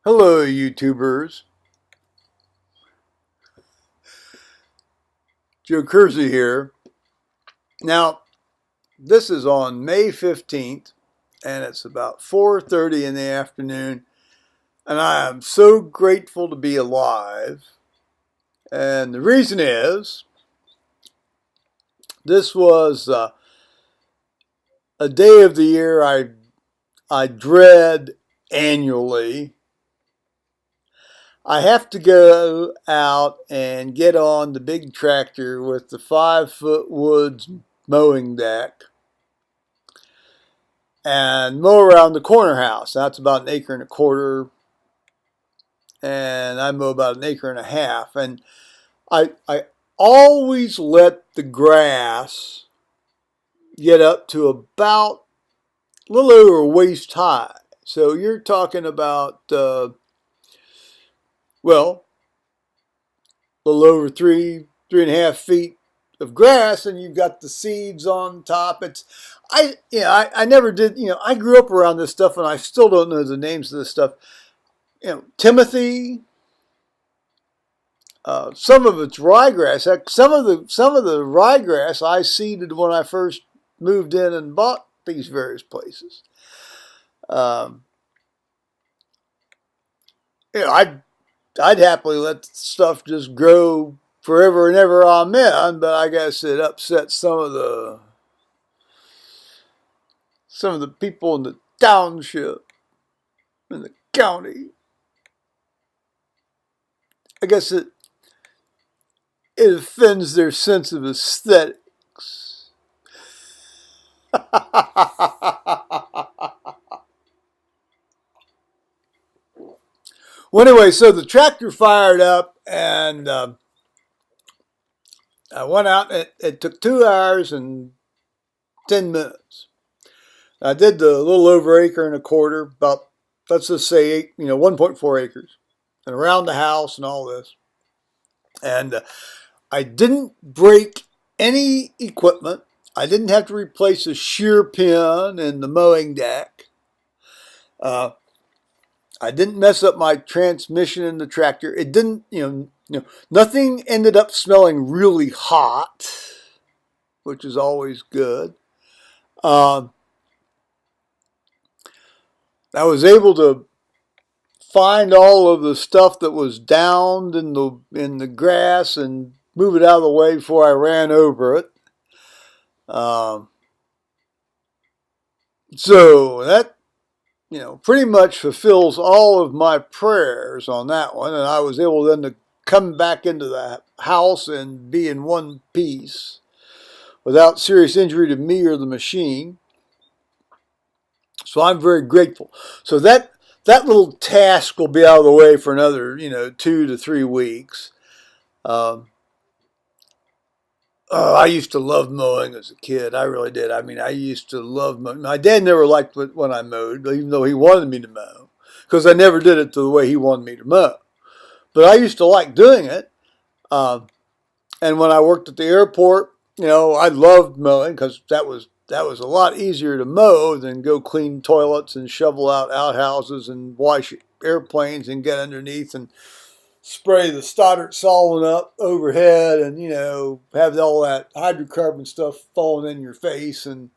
Hello, YouTubers. Joe Kersey here. Now, this is on May 15th, and it's about 4:30 in the afternoon, and I am so grateful to be alive. And the reason is, this was a day of the year I dread annually. I have to go out and get on the big tractor with the 5-foot woods mowing deck and mow around the corner house. That's about 1.25 acres, and I mow about 1.5 acres. And I always let the grass get up to about a little over waist high. So you're talking about, well, a little over 3.5 feet of grass, and you've got the seeds on top. I never did, I grew up around this stuff, and I still don't know the names of this stuff. Timothy, some of it's ryegrass. Heck, some of the ryegrass I seeded when I first moved in and bought these various places. I'd happily let stuff just grow forever and ever, amen, but I guess it upsets some of the people in the township, in the county. I guess it offends their sense of aesthetics. Well, anyway, so the tractor fired up, and I went out. It took 2 hours and 10 minutes. I did the little over 1.25 acres, about, let's just say 1.4 acres, and around the house and all this. And I didn't break any equipment. I didn't have to replace a shear pin in the mowing deck. I didn't mess up my transmission in the tractor. It didn't, nothing ended up smelling really hot, which is always good. I was able to find all of the stuff that was downed in the grass and move it out of the way before I ran over it. So that, pretty much fulfills all of my prayers on that one. And I was able then to come back into the house and be in one piece without serious injury to me or the machine. So I'm very grateful. So that little task will be out of the way for another, 2 to 3 weeks. I used to love mowing as a kid. I really did. I mean, I used to love mowing. My dad never liked it when I mowed, even though he wanted me to mow, because I never did it the way he wanted me to mow. But I used to like doing it. And when I worked at the airport, I loved mowing because that was a lot easier to mow than go clean toilets and shovel out outhouses and wash airplanes and get underneath and spray the Stoddart solvent up overhead and, have all that hydrocarbon stuff falling in your face. And,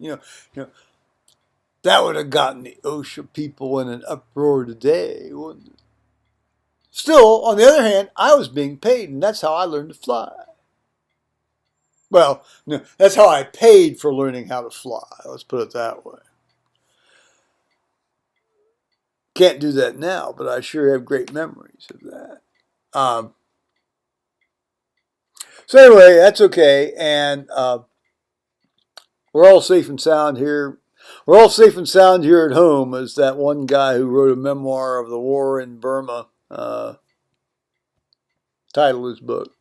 that would have gotten the OSHA people in an uproar today, wouldn't it? Still, on the other hand, I was being paid, and that's how I learned to fly. Well, no, that's how I paid for learning how to fly. Let's put it that way. Can't do that now, but I sure have great memories of that. So anyway, that's okay, and we're all safe and sound here. We're all safe and sound here at home, as that one guy who wrote a memoir of the war in Burma titled his book.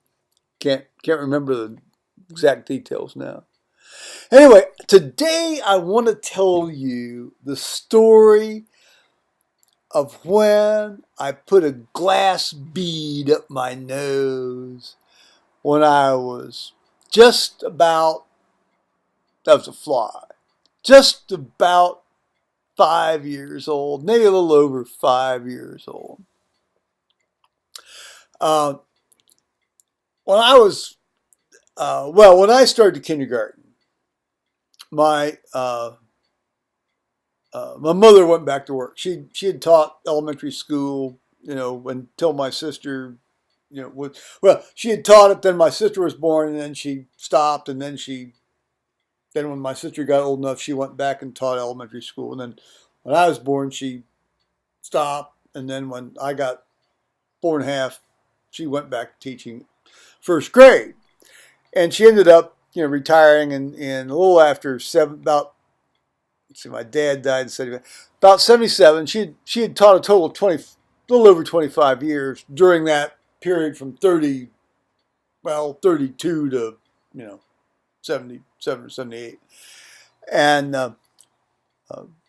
Can't remember the exact details now. Anyway, today I want to tell you the story of when I put a glass bead up my nose when I was just about, that was a fly, just about 5 years old, maybe a little over 5 years old. Uh, when I was, when I started kindergarten, my my mother went back to work. She had taught elementary school, until my sister, she had taught it. Then my sister was born, and then she stopped, and then when my sister got old enough, she went back and taught elementary school, and then when I was born, she stopped, and then when I got 4.5, she went back to teaching first grade, and she ended up, retiring in a little after about. Let's see, my dad died in 70, about 77. She had taught a total of 20, a little over 25 years during that period from 32 to 77 or 78. And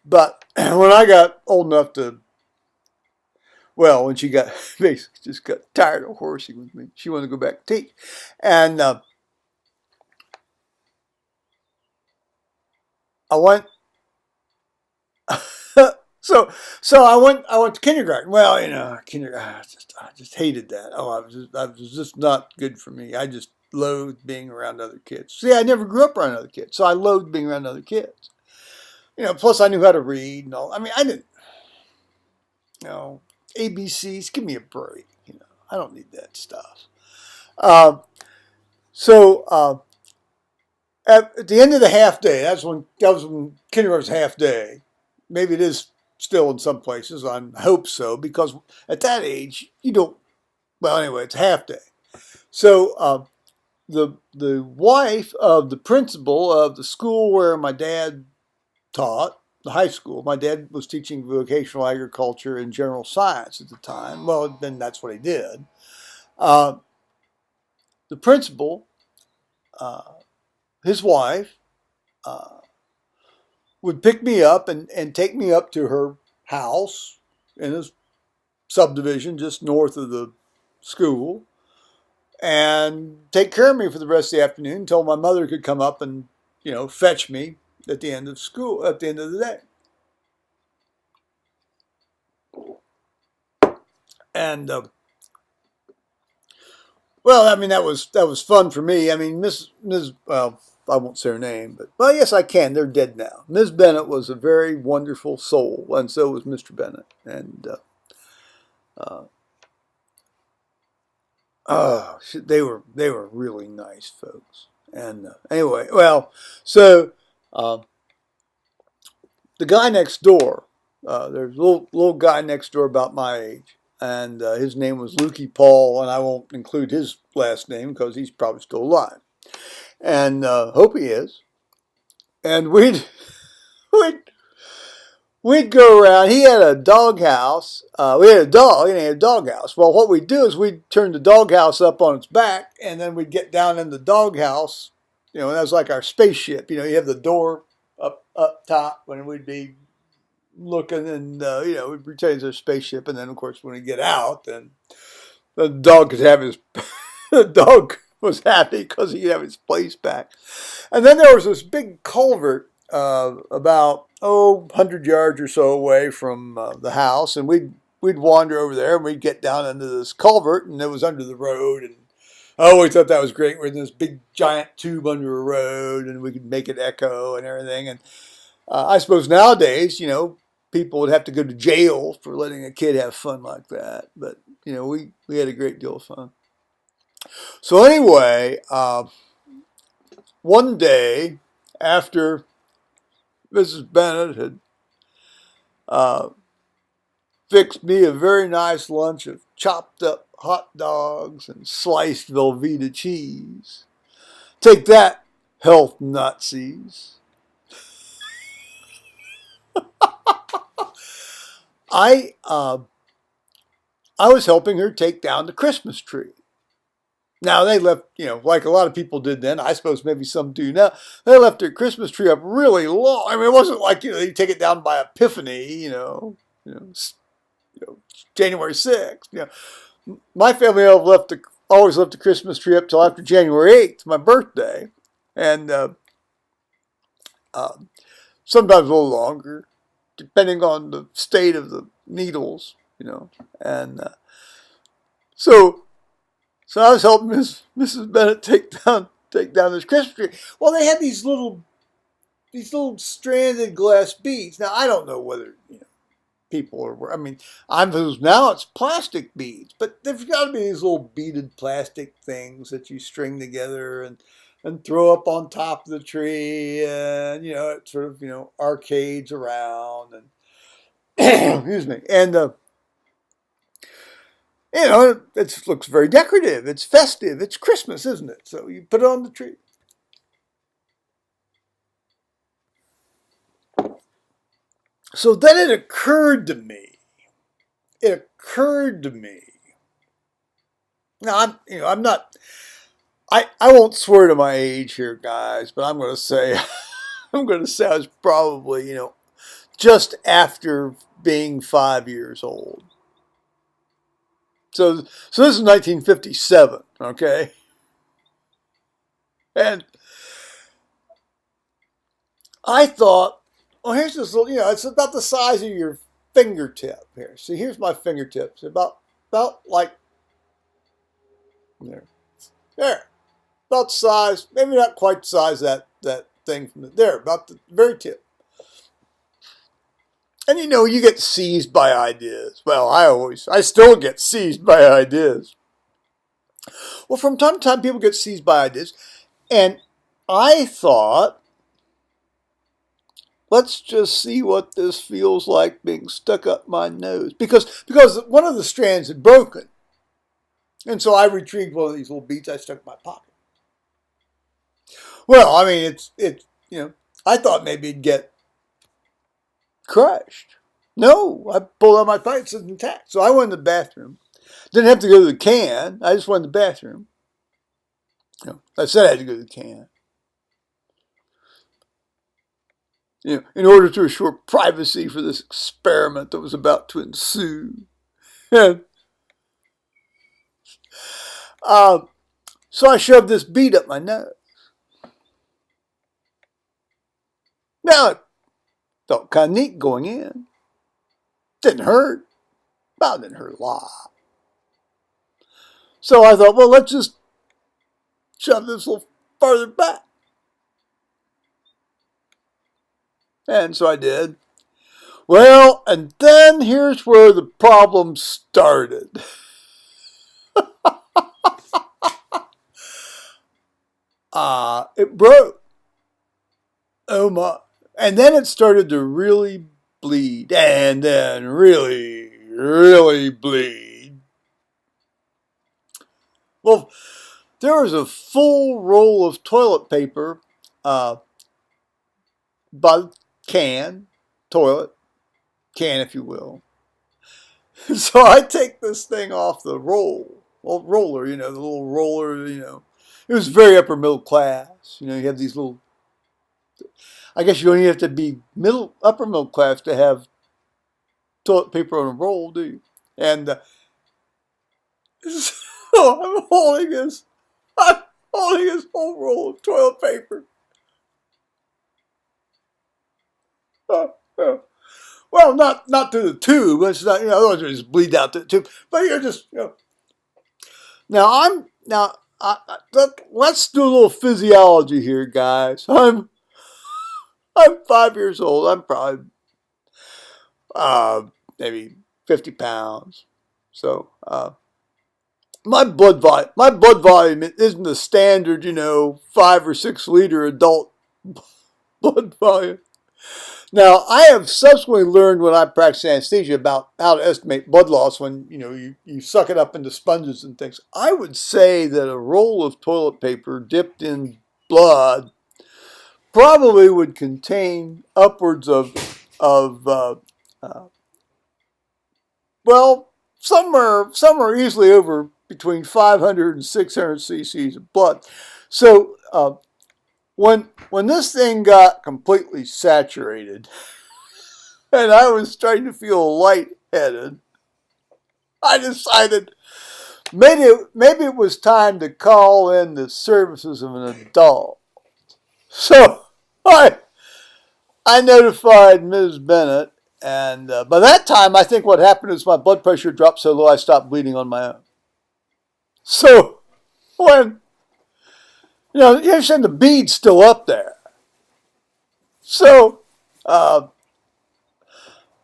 but when I got old enough to, when she got basically just got tired of horsing with me, she wanted to go back to teach, and I went. So I went to kindergarten. Well, kindergarten. I just hated that. Oh, I was just not good for me. I just loathed being around other kids. See, I never grew up around other kids, so I loathed being around other kids. Plus I knew how to read and all. I mean, I didn't. ABCs. Give me a break. I don't need that stuff. Um, so at the end of the half day, that was when kindergarten was half day. Maybe it is still in some places. I hope so, because at that age you don't. Well, anyway, it's half day. So the wife of the principal of the school where my dad taught, the high school. My dad was teaching vocational agriculture and general science at the time. Well, then that's what he did. Uh, the principal, uh, his wife, uh, would pick me up and take me up to her house in a subdivision just north of the school and take care of me for the rest of the afternoon until my mother could come up and, fetch me at the end of school, at the end of the day. And, I mean, that was fun for me. I mean, I won't say her name, but, well, yes, I can. They're dead now. Ms. Bennett was a very wonderful soul, and so was Mr. Bennett. And, uh, they were really nice folks. And anyway, so the guy next door, there's a little guy next door about my age, and his name was Lukey Paul, and I won't include his last name because he's probably still alive, and hope he is. And we'd we'd go around. He had a doghouse. We had a dog, and he had a doghouse. Well, what we'd do is we'd turn the doghouse up on its back, and then we'd get down in the doghouse. And that was like our spaceship. You have the door up top, and we'd be looking, and we'd pretend it's a spaceship. And then, of course, when we get out, then the dog could have his. The dog was happy because he could have his place back. And then there was this big culvert about 100 yards or so away from the house, and we'd wander over there, and we'd get down into this culvert, and it was under the road, and I always thought that was great. We're in this big giant tube under a road, and we could make it echo and everything. And I suppose nowadays, people would have to go to jail for letting a kid have fun like that, but we had a great deal of fun. So anyway, one day after Mrs. Bennett had fixed me a very nice lunch of chopped up hot dogs and sliced Velveeta cheese. Take that, health Nazis. I was helping her take down the Christmas tree. Now, they left, like a lot of people did then, I suppose maybe some do now, they left their Christmas tree up really long. I mean, it wasn't like, they take it down by Epiphany, January 6th. My family always left the Christmas tree up till after January 8th, my birthday. And sometimes a little longer, depending on the state of the needles, And so So I was helping Mrs. Bennett take down this Christmas tree. Well, they had these little stranded glass beads. Now I don't know whether people are. I mean, now it's plastic beads, but there's got to be these little beaded plastic things that you string together and throw up on top of the tree, and it sort of arcades around and excuse me, and it looks very decorative. It's festive. It's Christmas, isn't it? So you put it on the tree. So then it occurred to me. Now I'm not. I won't swear to my age here, guys, but I'm going to say I was probably just after being 5 years old. So this is 1957, okay? And I thought, well, here's this little, it's about the size of your fingertip here. See, here's my fingertips, about like there, about size, maybe not quite size that thing from there, about the very tip. And you get seized by ideas. Well, I still get seized by ideas. Well, from time to time, people get seized by ideas. And I thought, let's just see what this feels like being stuck up my nose. Because one of the strands had broken. And so I retrieved one of these little beads I stuck in my pocket. Well, I mean, I thought maybe it'd get crushed. No, I pulled out my pocket, it's intact. So I went in the bathroom. Didn't have to go to the can. I just went in the bathroom. I said I had to go to the can. In order to assure privacy for this experiment that was about to ensue. And, so I shoved this bead up my nose. Now, it felt kind of neat going in. Didn't hurt. Well, it didn't hurt a lot. So I thought, well, let's just shove this a little farther back. And so I did. Well, and then here's where the problem started. It broke. Oh my. And then it started to really bleed. And then really, really bleed. Well, there was a full roll of toilet paper by the toilet can, if you will. So I take this thing off the roller, the little roller, It was very upper middle class. You have these little, I guess you don't even have to be upper middle class to have toilet paper on a roll, do you? And so I'm holding this whole roll of toilet paper. Well, not through the tube. It's not, otherwise it just bleed out the tube. But you're just, Now let's do a little physiology here, guys. I'm 5 years old. I'm probably maybe 50 pounds. So my blood volume isn't the standard, 5 or 6 liter adult blood volume. Now, I have subsequently learned when I practiced anesthesia about how to estimate blood loss when, you suck it up into sponges and things. I would say that a roll of toilet paper dipped in blood probably would contain upwards of somewhere easily over between 500 and 600 cc's of blood. So, when this thing got completely saturated and I was starting to feel lightheaded, I decided maybe it was time to call in the services of an adult. So I notified Ms. Bennett, and by that time I think what happened is my blood pressure dropped so low I stopped bleeding on my own. So when, you understand the bead's still up there. So,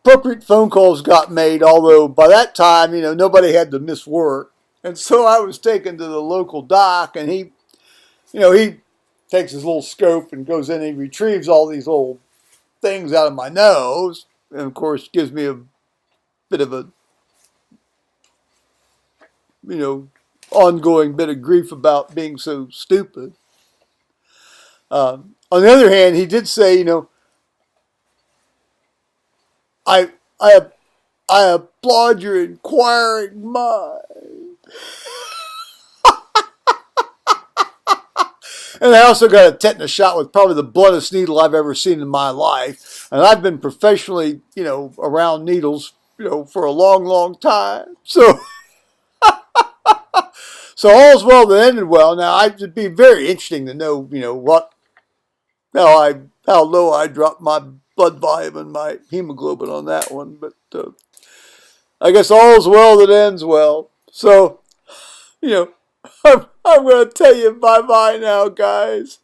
appropriate phone calls got made, although by that time, nobody had to miss work. And so I was taken to the local dock, and he takes his little scope and goes in and he retrieves all these little things out of my nose. And of course, gives me a bit of a, ongoing bit of grief about being so stupid. On the other hand, he did say, I, I, I applaud your inquiring mind. And I also got a tetanus shot with probably the bluntest needle I've ever seen in my life. And I've been professionally, around needles, for a long, long time. So, so all's well that ended well. Now, it'd be very interesting to know, how low I dropped my blood volume and my hemoglobin on that one. But I guess all's well that ends well. So, I'm going to tell you bye-bye now, guys.